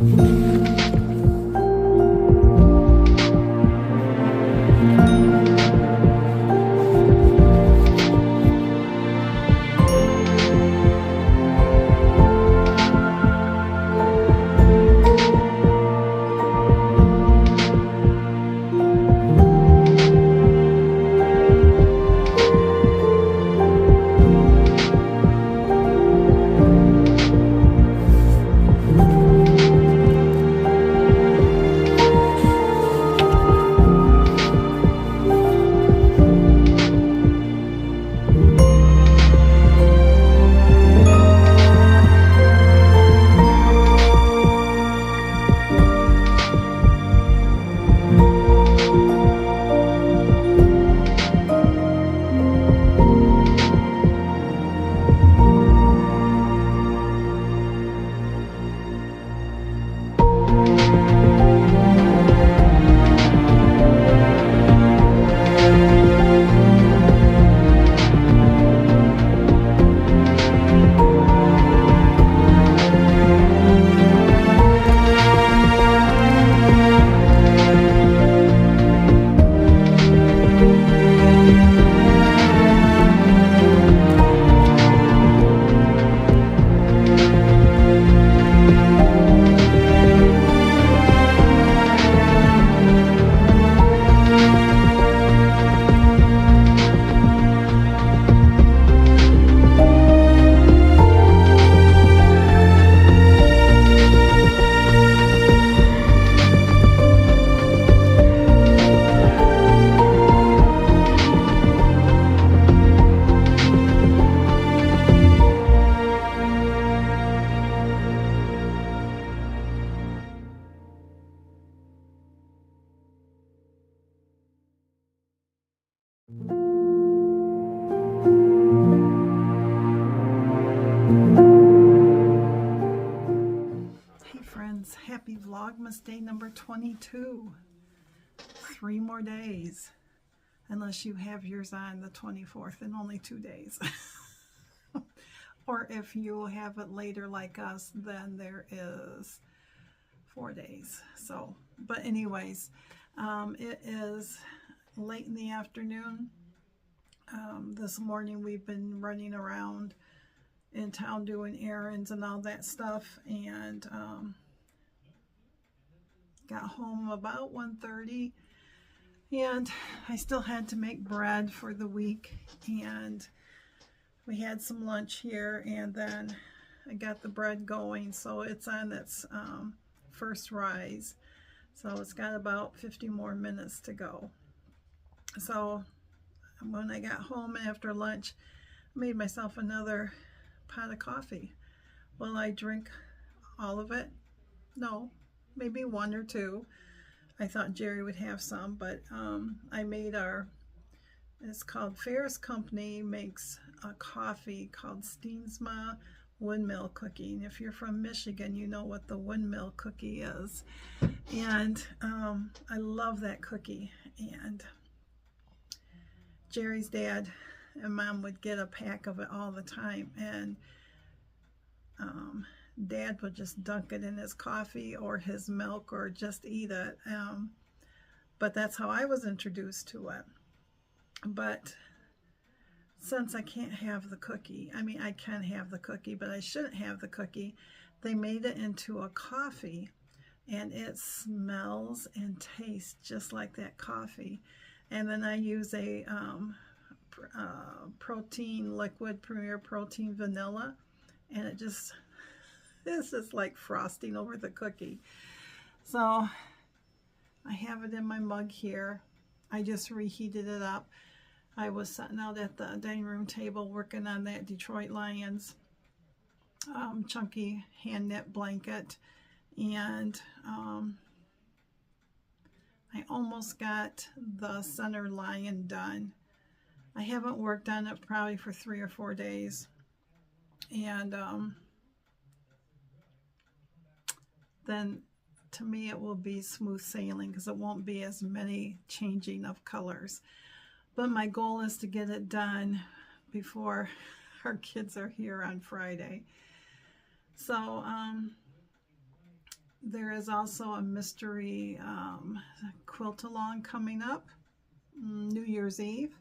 Hey friends, happy Vlogmas day number 22. 3 more days, unless you have yours on the 24th in only 2 days. Or if you have it later like us, then there is 4 days. So, but anyways, it is late in the afternoon. This morning we've been running around in town doing errands and all that stuff, and got home about 1:30, and I still had to make bread for the week, and we had some lunch here, and then I got the bread going, so it's on its first rise, so it's got about 50 more minutes to go. So when I got home after lunch, I made myself another pot of coffee. Will I drink all of it? No, maybe 1 or 2. I thought Jerry would have some, but I made it's called Ferris Company, makes a coffee called Steensma Windmill Cookie. And if you're from Michigan, you know what the windmill cookie is. And I love that cookie. And Jerry's dad and mom would get a pack of it all the time, and Dad would just dunk it in his coffee or his milk or just eat it. But that's how I was introduced to it. But since I can't have the cookie, I mean, I can have the cookie, but I shouldn't have the cookie, they made it into a coffee, and it smells and tastes just like that coffee. And then I use a protein liquid, Premier Protein Vanilla, and it just, this is like frosting over the cookie. So I have it in my mug here. I just reheated it up. I was sitting out at the dining room table working on that Detroit Lions chunky hand knit blanket, and I almost got the center lion done. I haven't worked on it probably for 3 or 4 days, and then to me it will be smooth sailing because it won't be as many changing of colors. But my goal is to get it done before our kids are here on Friday. So there is also a mystery quilt along coming up, New Year's Eve.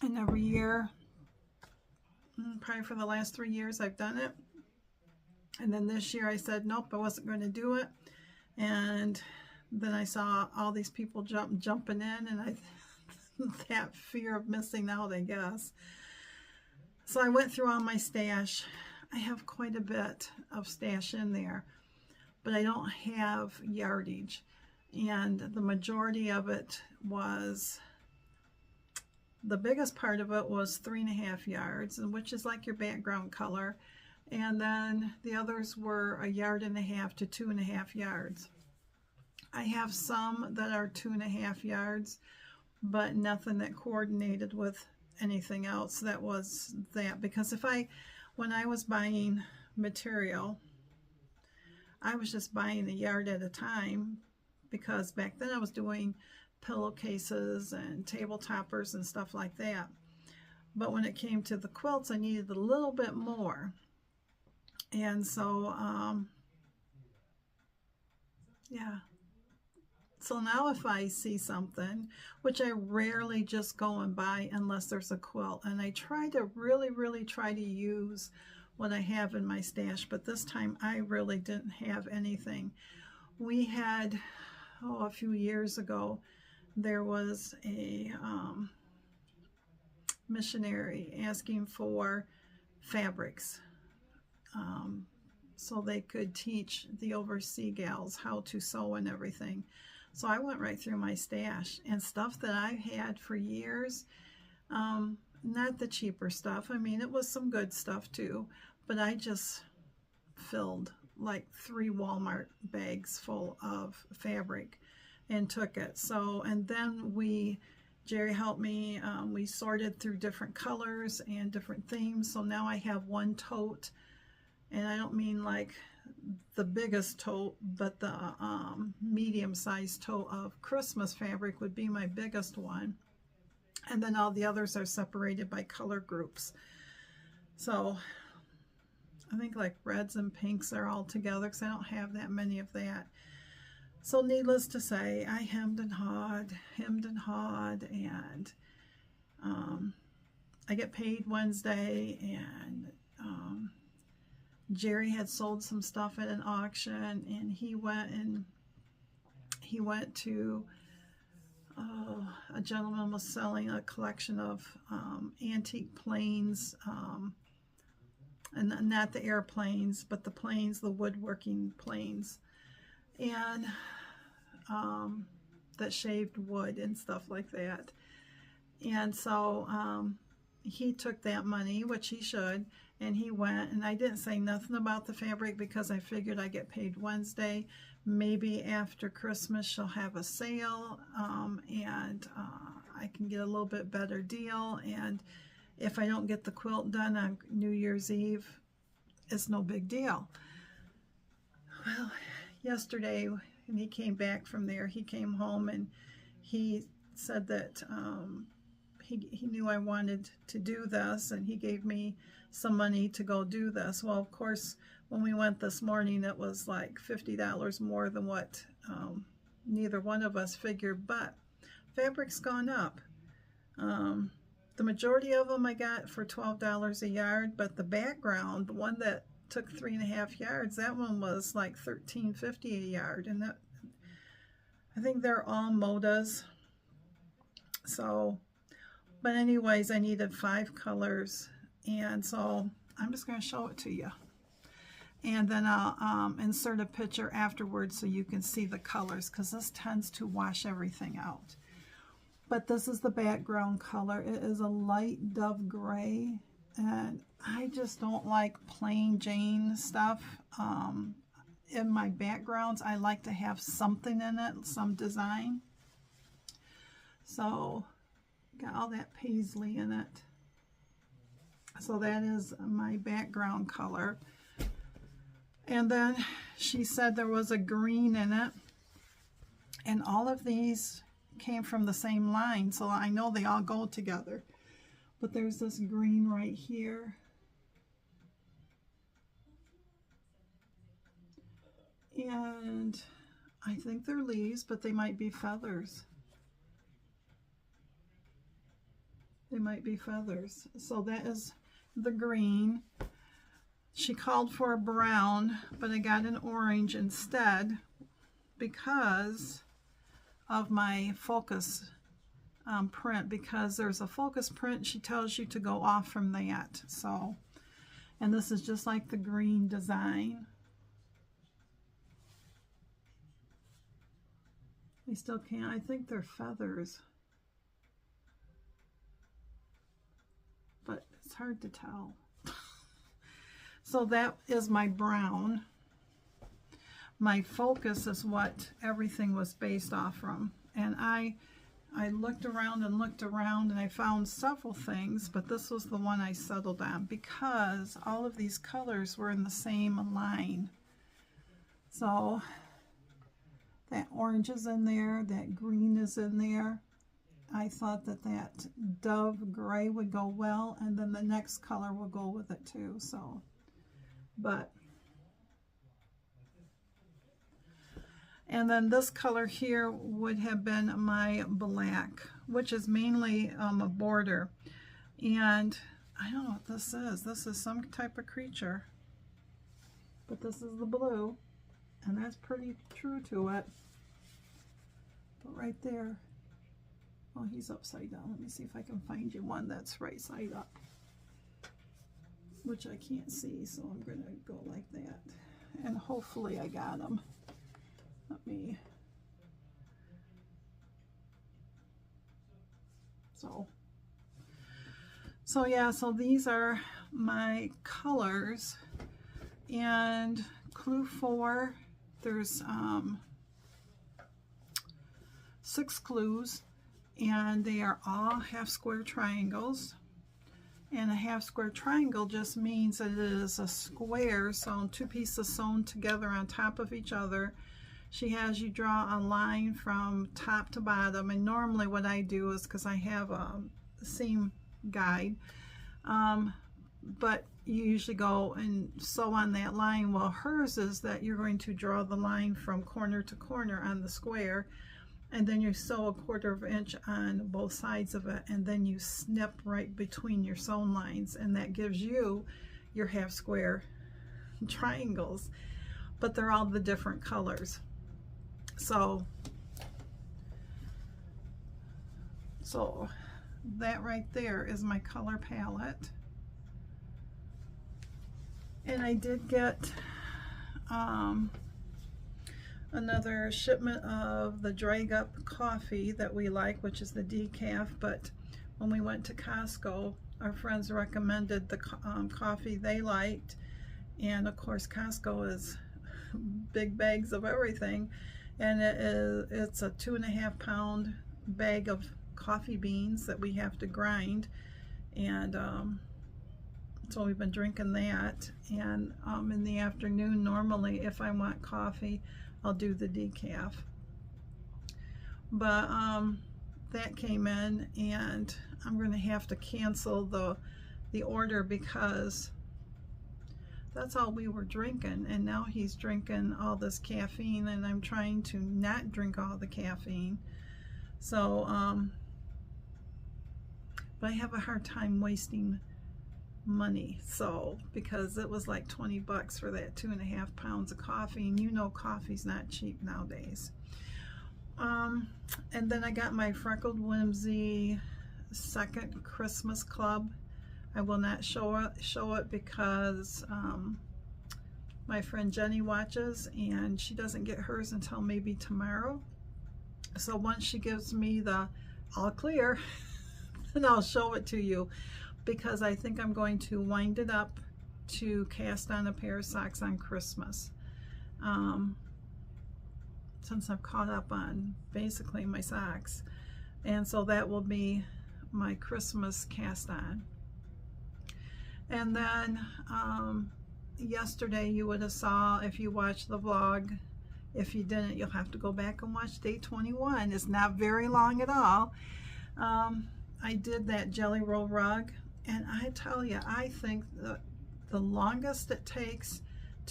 And every year, probably for the last 3 years, I've done it. And then this year I said, nope, I wasn't going to do it. And then I saw all these people jumping in, and that fear of missing out, I guess. So I went through all my stash. I have quite a bit of stash in there, but I don't have yardage. And the majority of it was, the biggest part of it was 3.5 yards, which is like your background color. And then the others were 1.5 yards to 2.5 yards. I have some that are 2.5 yards, but nothing that coordinated with anything else. That was that, because when I was buying material, I was just buying 1 yard at a time, because back then I was doing pillowcases and table toppers and stuff like that. But when it came to the quilts, I needed a little bit more. And so, yeah. So now if I see something, which I rarely just go and buy unless there's a quilt, and I try to really try to use what I have in my stash, but this time I really didn't have anything. We had, a few years ago, there was a missionary asking for fabrics, so they could teach the overseas gals how to sew and everything. So I went right through my stash, and stuff that I've had for years, not the cheaper stuff. I mean, it was some good stuff too, but I just filled like 3 Walmart bags full of fabric and took it. So, and then Jerry helped me, we sorted through different colors and different themes. So now I have one tote, and I don't mean like the biggest tote, but the medium-sized tote of Christmas fabric would be my biggest one. And then all the others are separated by color groups. So I think like reds and pinks are all together, because I don't have that many of that. So needless to say, I hemmed and hawed, and I get paid Wednesday, and Jerry had sold some stuff at an auction, and he went to, a gentleman was selling a collection of antique planes, and not the airplanes, but the planes, the woodworking planes, and that shaved wood and stuff like that. And so he took that money, which he should, and he went, and I didn't say nothing about the fabric, because I figured I get paid Wednesday. Maybe after Christmas she'll have a sale, and I can get a little bit better deal. And if I don't get the quilt done on New Year's Eve, it's no big deal. Well, yesterday when he came back from there, he came home and he said that he knew I wanted to do this, and he gave me some money to go do this. Well, of course, when we went this morning, it was like $50 more than what neither one of us figured, but fabric's gone up. The majority of them I got for $12 a yard, but the background, the one that took 3.5 yards, that one was like $13.50 a yard, and that, I think they're all Modas. So, but anyways, I needed 5 colors, and so I'm just going to show it to you, and then I'll insert a picture afterwards so you can see the colors, because this tends to wash everything out. But this is the background color. It is a light dove gray, and I just don't like plain Jane stuff. In my backgrounds, I like to have something in it, some design. So, got all that paisley in it. So that is my background color. And then she said there was a green in it, and all of these came from the same line, so I know they all go together. But there's this green right here, And I think they're leaves, but they might be feathers. They might be feathers. So that is the green. She called for a brown, but I got an orange instead because of my focus print, because there's a focus print. She tells you to go off from that. So, and this is just like the green design. I still can't, I think they're feathers, but it's hard to tell. So that is my brown. My focus is what everything was based off from. And I looked around and looked around and I found several things, but this was the one I settled on because all of these colors were in the same line. So that orange is in there, that green is in there. I thought that that dove gray would go well, and then the next color will go with it too. So, but, and then this color here would have been my black, which is mainly a border. And I don't know what this is. This is some type of creature, but this is the blue, and that's pretty true to it. But right there, oh, he's upside down. Let me see if I can find you one that's right side up, which I can't see, so I'm going to go like that. And hopefully I got them. Let me, so yeah, so these are my colors. And clue 4, there's 6 clues, and they are all half square triangles. And a half square triangle just means that it is a square, so 2 pieces sewn together on top of each other. She has you draw a line from top to bottom, and normally what I do is, because I have a seam guide, but you usually go and sew on that line. Well, hers is that you're going to draw the line from corner to corner on the square, and then you sew a 1/4 inch on both sides of it, and then you snip right between your sewn lines, and that gives you your half square triangles, but they're all the different colors. So that right there is my color palette. And I did get another shipment of the drag up coffee that we like, which is the decaf, but when we went to Costco, our friends recommended the coffee they liked, and of course Costco is big bags of everything, and it's a 2.5 pound bag of coffee beans that we have to grind, and so we've been drinking that. And in the afternoon, normally if I want coffee, I'll do the decaf. But that came in, and I'm going to have to cancel the order because that's all we were drinking, and now he's drinking all this caffeine, and I'm trying to not drink all the caffeine. So but I have a hard time wasting money, so because it was like 20 bucks for that 2.5 pounds of coffee, and you know coffee's not cheap nowadays. And then I got my Freckled Whimsy second Christmas club. I will not show it because my friend Jenny watches, and she doesn't get hers until maybe tomorrow. So once she gives me the all clear, then I'll show it to you, because I think I'm going to wind it up to cast on a pair of socks on Christmas. Since I've caught up on basically my socks. And so that will be my Christmas cast on. And then yesterday you would have saw, if you watched the vlog, if you didn't, you'll have to go back and watch day 21. It's not very long at all. I did that jelly roll rug, and I tell you, I think the longest it takes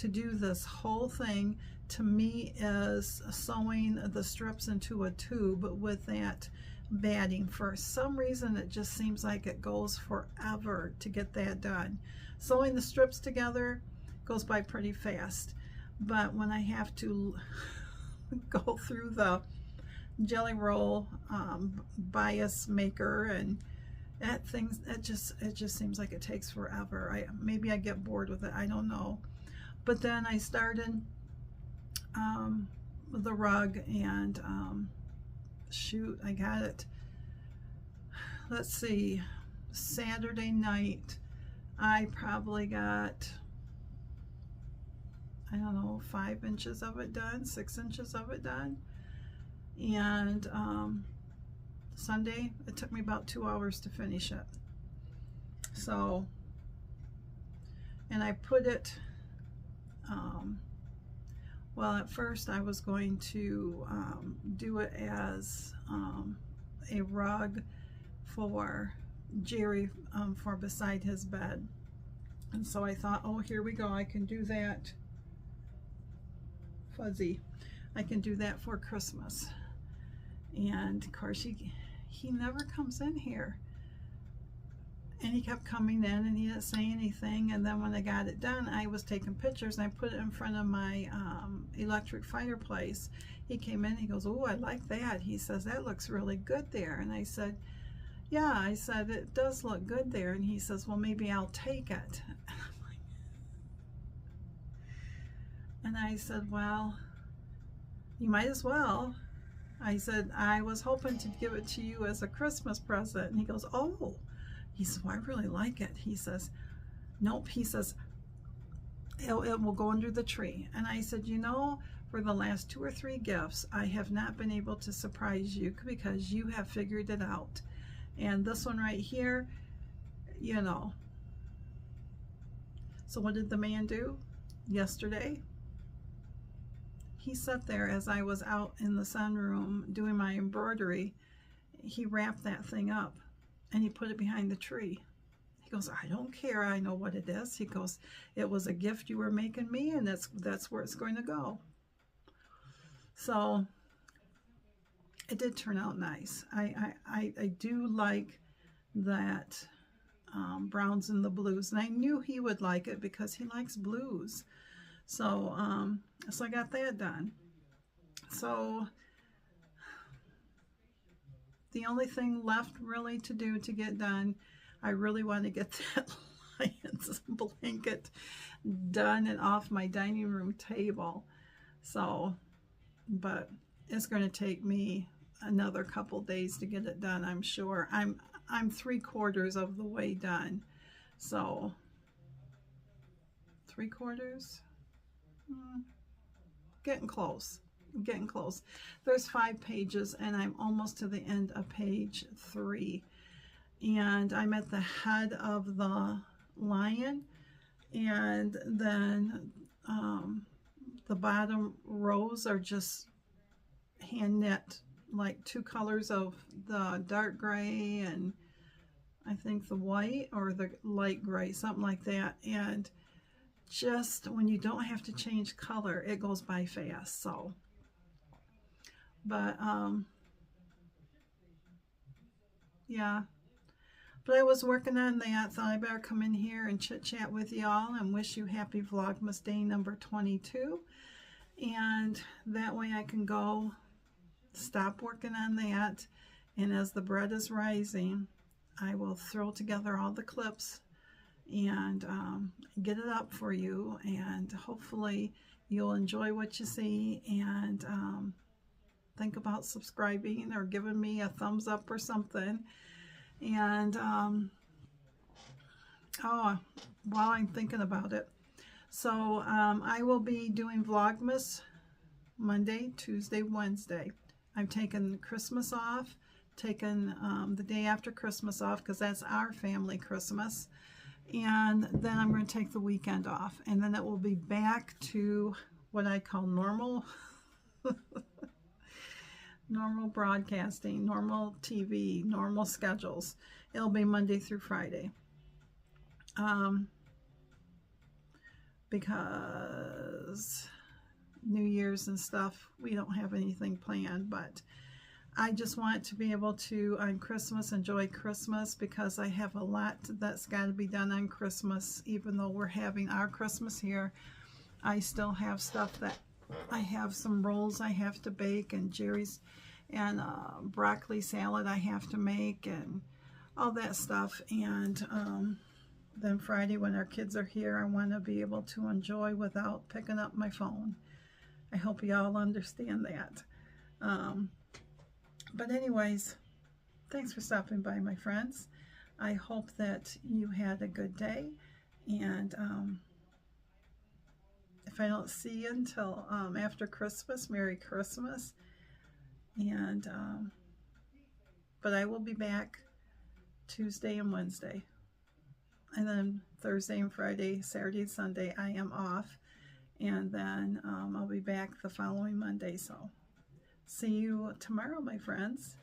to do this whole thing to me is sewing the strips into a tube with that batting. For some reason it just seems like it goes forever to get that done. Sewing the strips together goes by pretty fast, but when I have to go through the jelly roll bias maker and that things, it just seems like it takes forever. Maybe I get bored with it, I don't know. But then I started the rug, and shoot, I got it, let's see, Saturday night I probably got, I don't know, 5 inches of it done, 6 inches of it done. And Sunday it took me about 2 hours to finish it. So, and I put it well, at first I was going to do it as a rug for Jerry for beside his bed. And so I thought, oh, here we go, I can do that. Fuzzy, I can do that for Christmas. And of course he never comes in here, and he kept coming in and he didn't say anything. And then when I got it done, I was taking pictures and I put it in front of my electric fireplace. He came in, he goes, oh, I like that. He says, that looks really good there. And I said, yeah, I said, it does look good there. And he says, well, maybe I'll take it. And I said, well, you might as well. I said, I was hoping to give it to you as a Christmas present. And he goes, oh. He says, well, I really like it. He says, nope. He says, it will go under the tree. And I said, you know, for the last 2 or 3 gifts, I have not been able to surprise you because you have figured it out. And this one right here, you know. So what did the man do yesterday? He sat there as I was out in the sunroom doing my embroidery. He wrapped that thing up and he put it behind the tree. He goes, I don't care, I know what it is. He goes, it was a gift you were making me, and that's where it's going to go. So it did turn out nice. I do like that browns and the blues, and I knew he would like it because he likes blues. So so I got that done. So the only thing left really to do to get done, I really want to get that lion's blanket done and off my dining room table. So, but it's going to take me another couple days to get it done, I'm sure. I'm 3/4 of the way done. So 3/4? Getting close. Getting close. There's 5 pages and I'm almost to the end of page 3. And I'm at the head of the lion, and then the bottom rows are just hand knit, like 2 colors of the dark gray and I think the white or the light gray, something like that. And just when you don't have to change color, it goes by fast. So, but yeah, but I was working on that, thought I better come in here and chit chat with y'all and wish you happy Vlogmas day number 22, and that way I can go stop working on that, and as the bread is rising I will throw together all the clips and get it up for you, and hopefully you'll enjoy what you see, and think about subscribing or giving me a thumbs up or something. And oh, while I'm thinking about it, so I will be doing Vlogmas Monday, Tuesday, Wednesday. I'm taking Christmas off, taking the day after Christmas off because that's our family Christmas, and then I'm going to take the weekend off, and then it will be back to what I call normal normal broadcasting, normal TV, normal schedules. It'll be Monday through Friday. because New Year's and stuff, we don't have anything planned, but I just want to be able to, on Christmas, enjoy Christmas, because I have a lot that's got to be done on Christmas. Even though we're having our Christmas here, I still have stuff that I have some rolls I have to bake, and Jerry's, and broccoli salad I have to make, and all that stuff. And then Friday, when our kids are here, I want to be able to enjoy without picking up my phone. I hope you all understand that. But anyways, thanks for stopping by, my friends. I hope that you had a good day, and if I don't see you until after Christmas, Merry Christmas. And but I will be back Tuesday and Wednesday, and then Thursday and Friday, Saturday and Sunday I am off, and then I'll be back the following Monday. So see you tomorrow, my friends.